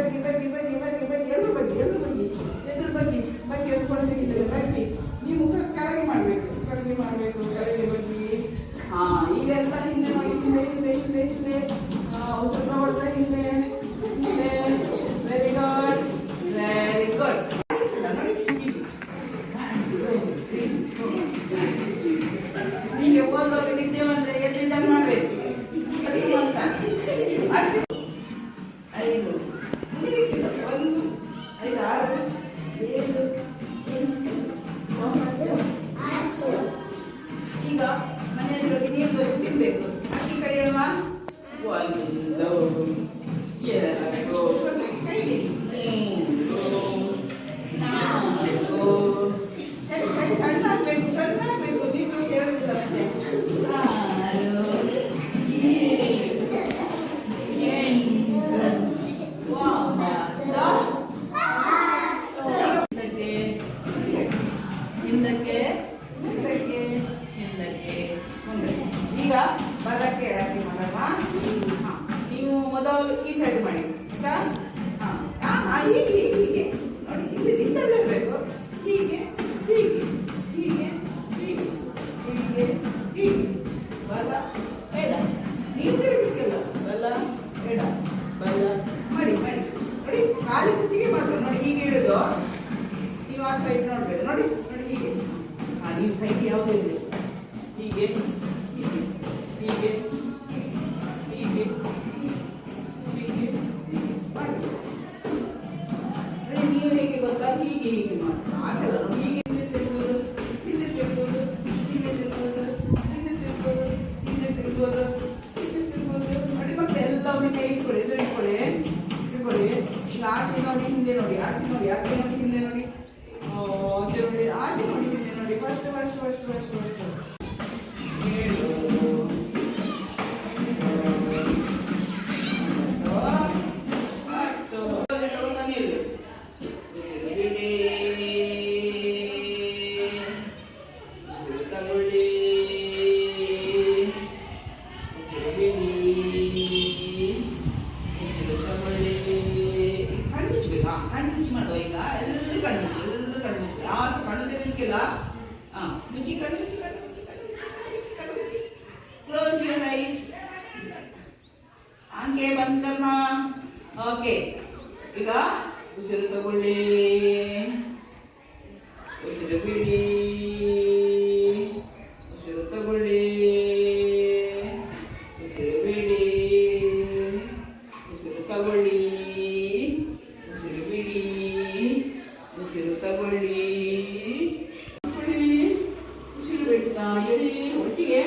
ಬಗ್ಗಿ ಬಗ್ಗಿ ಬಗ್ಗಿ ಬಗ್ಗಿ ಬಗ್ಗಿ ಎದುರು ಬಗ್ಗಿ ಎದುರು ಬಗ್ಗಿ ಎದುರು ಬಗ್ಗಿ ಬಗ್ಗಿ ಎದ್ಕೊಂಡು ತೆಗಿತಾರೆ ಬಗ್ಗಿ. ನೀವು ಮುಖ ಕೆಳಗೆ ಮಾಡಬೇಕು, ಕೆಳಗೆ ಮಾಡಬೇಕು, ಕೆಳಗೆ ಬಗ್ಗಿ. ಈಗೆಲ್ಲ ಹಿಂದೆ ನೋಡಿ, ಹಿಂದೆ ಹಿಂದೆ ಹಿಂದೆ ಹಿಂದೆ ಸ್ವಲ್ಪ ಹೊಡೆದ ಹಿಂದೆ ಹಿಂದೆ. Very good very good. ಹೀಗೆ ಓದುವಾಗ ನಿದ್ದೆ ಬಂದರೆ ಎದ್ರಿಂದ ಮಾಡಬೇಕು. ಅದು ಅಂತ 5 1 5 6 7 ಈಗ ಮನೆಯಲ್ಲಿ ನೀರು ದೋಸೆ ತಿನ್ನಬೇಕು. ಅಕ್ಕಿ ಕಡಿಯಲ್ವ? 1 2 3 ಕೈ ಹಿಡಿ. ಸರಿ ಸಣ್ಣ ಹಾಕ್ಬೇಕು, ಸಣ್ಣ ಹಾಕ್ಬೇಕು. ನೀವು ಸೇರೋದಿಲ್ಲ ಮತ್ತೆ. 6 ಹಿಂದಕ್ಕೆ ಮುಂದಕ್ಕೆ ಹಿಂದಕ್ಕೆ ಮುಂದಕ್ಕೆ. ಈಗ ಬಲಕ್ಕೆ ಎಡಕ್ಕೆ ಮಾಡೋಣ. ನೀವು ಮೊದಲು ಈ ಸೈಡ್ ಮಾಡಿ. ಹೀಗೆ ಹೀಗೆ ಹೀಗೆ ನೋಡಿ, ಇಲ್ಲಿ ನಿಂತಲ್ಲಿರಬೇಕು. ಹೀಗೆ ಹೀಗೆ ಹೀಗೆ ಹೀಗೆ ಹೀಗೆ ಹೀಗೆ ಬಲ ಎಡ. ನೀವು ತಿರುಗಿಸ್ತಿಲ್ಲ. ಬಲ ಎಡ ಬಲ ಮಾಡಿ ಮಾಡಿ ನೋಡಿ. ಕಾಲಿ ಕುತ್ತಿಗೆ ಮಾತ್ರ ನೋಡಿ, ಹೀಗೆ ಇಡೋದು. ನೀವು ಆ ಸೈಡ್ ನೋಡ್ಬೇಕು. ನೋಡಿ ನೋಡಿ ಹೀಗೆ. ನೀವು ಸೈಡ್ ಯಾವುದೇ ಇದೆ. ಹೀಗೆ ಹೀಗೆ ಹೀಗೆ ಹೀಗೆ ಹೀಗೆ ಮಾಡಿ. ನೀವು ಹೇಗೆ ಗೊತ್ತಾ? ಹೀಗೆ ಹೀಗೆ ಮಾಡಿ. ಆಗಲ್ಲ ನೋಡಿ. ಹೀಗೆ ಹಿಂದೆ ತಿರುಗೋದು, ಹಿಂದೆ ತಿರುಗೋದು, ಹಿಂದೆ ತಿರುಗೋದು, ಹಿಂದೆ ತಿರುಗೋದು, ಹಿಂದೆ ತಿರುಗೋದು, ಹಿಂದೆ ತಿರುಗೋದು. ನೋಡಿ ಮತ್ತೆ ಎಲ್ಲವನ್ನೂ ಕೈ ಇಟ್ಕೊಳ್ಳಿ, ಎದುರು ಇಟ್ಕೊಳ್ಳಿ ಇಟ್ಕೊಳ್ಳಿ. ಈಗ ಆಚೆ ನೋಡಿ ಹಿಂದೆ ನೋಡಿ, ಆಚೆ ನೋಡಿ, ಆಚೆ ನೋಡಿ ಹಿಂದೆ ನೋಡಿ, ಆಚೆ ನೋಡಿ, ಆಚೆ ನೋಡಿ ಹಿಂದೆ ನೋಡಿ. First first first first first ಮಾಡುವ. ಈಗ ಎಲ್ಲರೂ ಕಣ್ಣು ಮುಚ್ಚಿ, ಎಲ್ಲರೂ ಕಣ್ಣು ಮುಚ್ಚಿ. ಕಣ್ಣು ತೆಗೆದಿಕ್ಕಿಲ್ಲ. ಮುಚ್ಚಿ ಕಣ್ಣು ಮುಚ್ಚಿ, ಕಣ್ಣು ಮುಚ್ಚಿ, ಕಣ್ಣು ಮುಚ್ಚಿ, ಕಣ್ಣು ಮುಚ್ಚಿ. Close your eyes. ಆಂಕೆ ಬಂದ್ ಕರ್ಮ. ಓಕೆ. ಈಗ ಉಸಿರು ತಗೊಳ್ಳಿ, ಉಸಿರು ಬಿಡಿ, ಉಸಿರು ತಗೊಳ್ಳಿ, ಉಸಿರು ಬಿಡಿ, ಉಸಿರು ತಗೊಳ್ಳಿ, ಉಸಿರು ಬಿಡಿ, ಉಸಿರು ತಗೊಳ್ಳಿ, ಉಸಿರು ಬಿಡ್ತಾ ಎಳಿ ಒಟ್ಟಿಗೆ